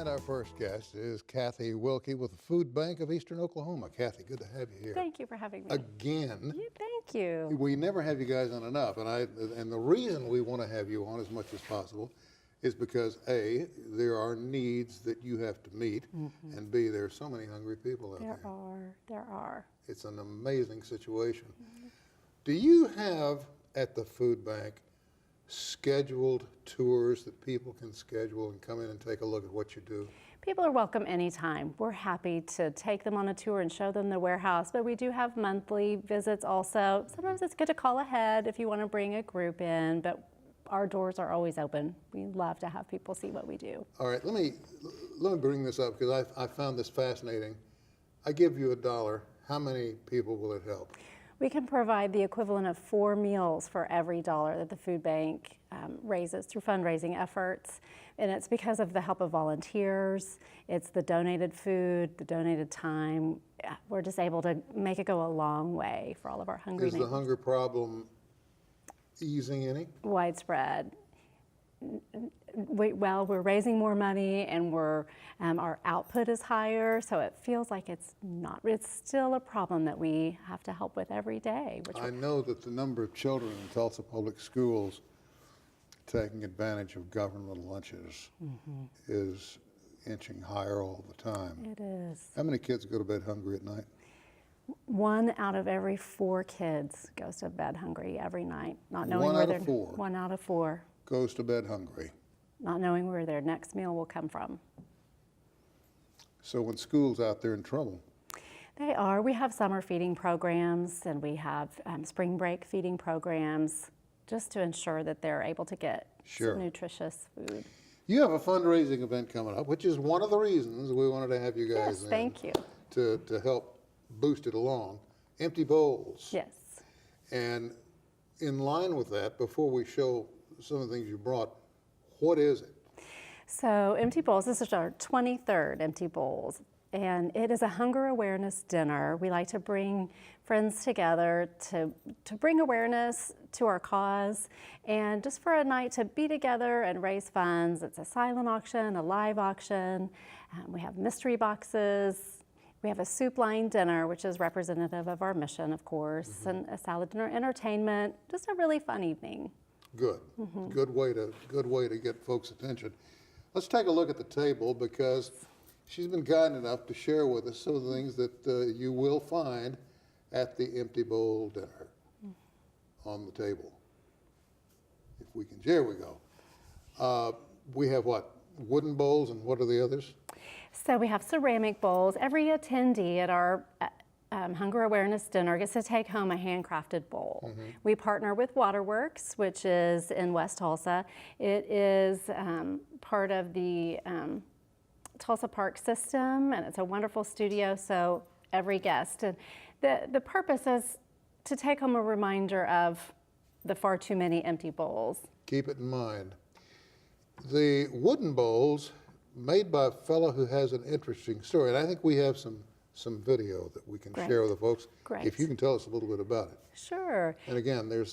And our first guest is Cathy Wilkie with the Food Bank of Eastern Oklahoma. Cathy, good to have you here. Thank you for having me. Again. Yeah, thank you. We never have you guys on enough, and the reason we want to have you on as much as possible is because A, there are needs that you have to meet, and B, there are so many hungry people out there. There are. It's an amazing situation. Do you have at the food bank scheduled tours that people can schedule and come in and take a look at what you do? People are welcome anytime. We're happy to take them on a tour and show them the warehouse, but we do have monthly visits also. Sometimes it's good to call ahead if you want to bring a group in, but our doors are always open. We love to have people see what we do. All right, let me bring this up because I found this fascinating. I give you $1. How many people will it help? We can provide the equivalent of 4 meals for every $1 that the food bank raises through fundraising efforts. And it's because of the help of volunteers. It's the donated food, the donated time. We're just able to make it go a long way for all of our hungry neighbors. Is the hunger problem easing any? Widespread. Well, we're raising more money and our output is higher, so it feels like it's still a problem that we have to help with every day. I know that the number of children in Tulsa Public Schools taking advantage of government lunches is inching higher all the time. It is. How many kids go to bed hungry at night? 1 out of every 4 kids goes to bed hungry every night, not knowing 1 where out of 4. 1 out of 4 goes to bed hungry. Not knowing where their next meal will come from. So when school's out there in trouble. They are. We have summer feeding programs and we have spring break feeding programs just to ensure that they're able to get some nutritious food. You have a fundraising event coming up, which is one of the reasons we wanted to have you guys in. Thank you. To help boost it along. Empty Bowls. Yes. And in line with that, before we show some of the things you brought, what is it? So Empty Bowls, this is our 23rd Empty Bowls, and it is a hunger awareness dinner. We like to bring friends together to bring awareness to our cause and just for a night to be together and raise funds. It's a silent auction, a live auction. We have mystery boxes. We have a soup line dinner, which is representative of our mission, of course, and a salad dinner, entertainment, just a really fun evening. Good. Good way to get folks' attention. Let's take a look at the table because she's been kind enough to share with us some of the things that you will find at the Empty Bowl dinner on the table. If we can, here we go. We have what? Wooden bowls, and what are the others? So we have ceramic bowls. Every attendee at our Hunger Awareness Dinner gets to take home a handcrafted bowl. We partner with Waterworks, which is in West Tulsa. It is part of the Tulsa Park system, and it's a wonderful studio, so every guest. And the purpose is to take home a reminder of the far too many empty bowls. Keep it in mind. The wooden bowls made by a fellow who has an interesting story, and I think we have some video that we can share with the folks. Great. If you can tell us a little bit about it. Sure. And again, there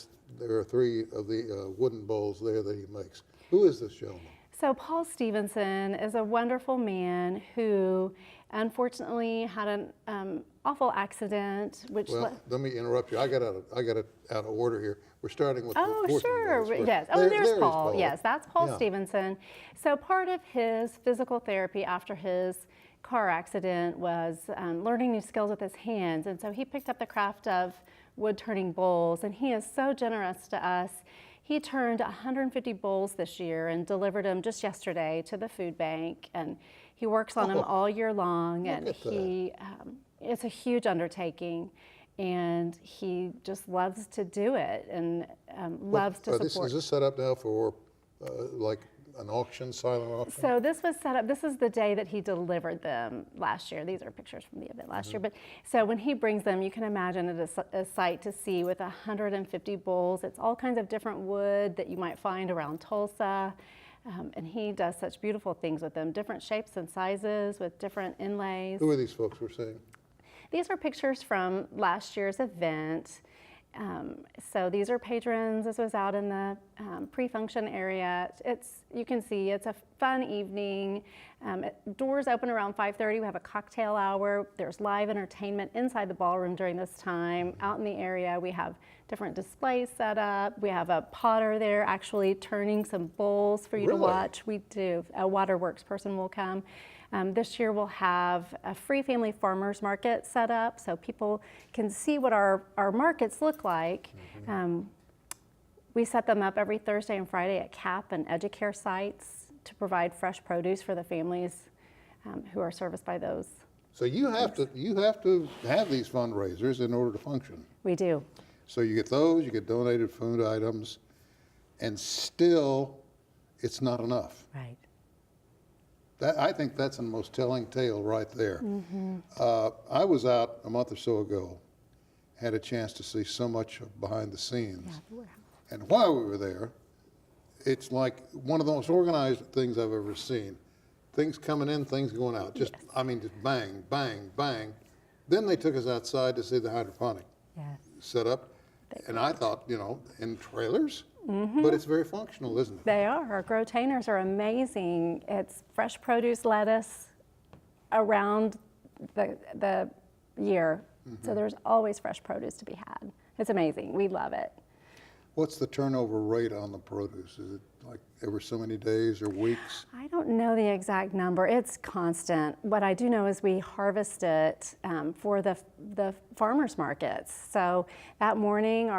are 3 of the wooden bowls there that he makes. Who is this gentleman? So Paul Stevenson is a wonderful man who unfortunately had an awful accident. Well, let me interrupt you. I got it out of order here. We're starting with oh, the sure, yes. Oh, there's Paul. Yes, that's Paul Stevenson. So part of his physical therapy after his car accident was learning new skills with his hands, and so he picked up the craft of wood turning bowls, and he is so generous to us. He turned 150 bowls this year and delivered them just yesterday to the food bank, and he works on them all year long, and it's a huge undertaking, and he just loves to do it and loves to support. Is this set up now for like an auction, silent auction? So this was set up, this is the day that he delivered them last year. These are pictures from the event last year. But so when he brings them, you can imagine it is a sight to see with 150 bowls. It's all kinds of different wood that you might find around Tulsa. And he does such beautiful things with them, different shapes and sizes with different inlays. Who are these folks we're seeing? These are pictures from last year's event. So these are patrons. This was out in the pre-function area. You can see it's a fun evening. Doors open around 5:30. We have a cocktail hour. There's live entertainment inside the ballroom during this time. Out in the area, we have different displays set up. We have a potter there actually turning some bowls for you to watch. We do. A waterworks person will come. This year we'll have a free family farmers market set up so people can see what our markets look like. We set them up every Thursday and Friday at CAP and Educare sites to provide fresh produce for the families who are serviced by those. So you have to have these fundraisers in order to function. We do. So you get those, you get donated food items, and still it's not enough. Right. I think that's the most telling tale right there. I was out a month or so ago, had a chance to see so much of behind the scenes. Yeah, and while we were there, it's like one of the most organized things I've ever seen. Things coming in, things going out. Just, I mean, just bang, bang, bang. Then they took us outside to see the hydroponic set up. And I thought, in trailers, but it's very functional, isn't it? They are. Our grow-tainers are amazing. It's fresh produce lettuce around the year. So there's always fresh produce to be had. It's amazing. We love it. What's the turnover rate on the produce? Is it like every so many days or weeks? I don't know the exact number. It's constant. What I do know is we harvest it for the farmers markets. So that morning,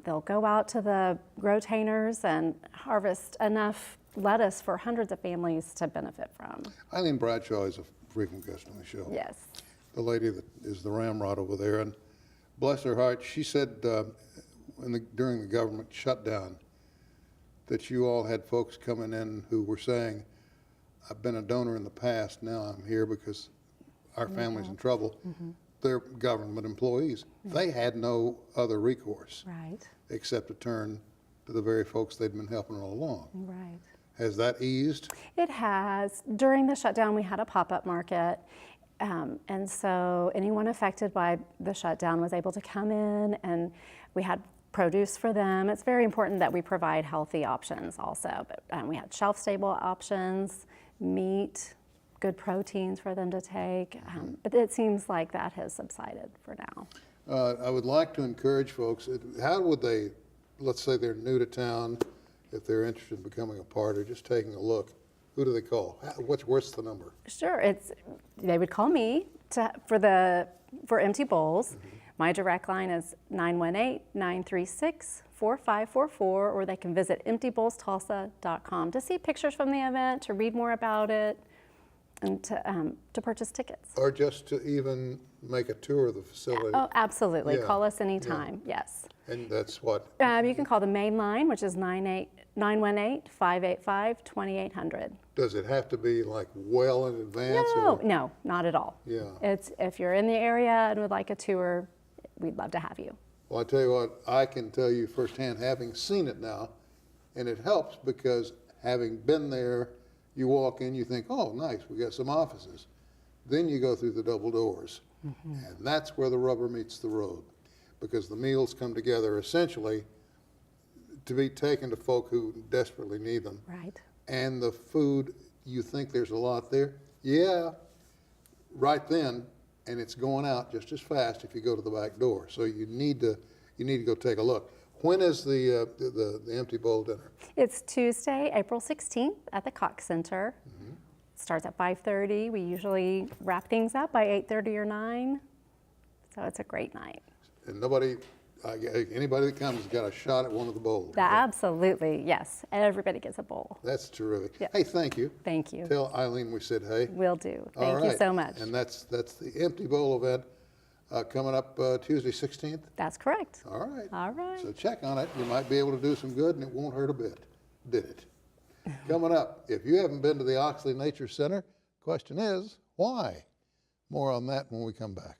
they'll go out to the grow-tainers and harvest enough lettuce for hundreds of families to benefit from. Eileen Bradshaw is a frequent guest on the show. Yes. The lady that is the ramrod over there, and bless her heart, she said during the government shutdown that you all had folks coming in who were saying, I've been a donor in the past, now I'm here because our family's in trouble. They're government employees. They had no other recourse except to turn to the very folks they'd been helping all along. Right. Has that eased? It has. During the shutdown, we had a pop-up market. And so anyone affected by the shutdown was able to come in, and we had produce for them. It's very important that we provide healthy options also, but we had shelf-stable options, meat, good proteins for them to take, but it seems like that has subsided for now. I would like to encourage folks, how would they, let's say they're new to town, if they're interested in becoming a part or just taking a look, who do they call? What's the number? Sure, they would call me for empty bowls. My direct line is 918-936-4544, or they can visit emptybowlstulsa.com to see pictures from the event, to read more about it, and to purchase tickets. Or just to even make a tour of the facility. Oh, absolutely. Yeah. Call us anytime, yes. And that's what? You can call the main line, which is 918-585-2800. Does it have to be like well in advance? No, not at all. Yeah. It's if you're in the area and would like a tour, we'd love to have you. Well, I tell you what, I can tell you firsthand, having seen it now, and it helps because having been there, you walk in, you think, oh, nice, we got some offices. Then you go through the double doors, and that's where the rubber meets the road, because the meals come together essentially to be taken to folk who desperately need them. Right. And the food, you think there's a lot there. Yeah, right then, and it's going out just as fast if you go to the back door. So you need to go take a look. When is the Empty Bowl dinner? It's Tuesday, April 16th at the Cox Center. It starts at 5:30. We usually wrap things up by 8:30 or 9. So it's a great night. And anybody that comes has got a shot at one of the bowls. Absolutely, yes. Everybody gets a bowl. That's terrific. Yeah. Hey, thank you. Thank you. Tell Eileen we said hey. Will do. All Thank you right. so much. And that's the Empty Bowl event coming up Tuesday 16th. That's correct. All right. All right. So check on it. You might be able to do some good, and it won't hurt a bit, did it? Coming up, if you haven't been to the Oxley Nature Center, question is, why? More on that when we come back.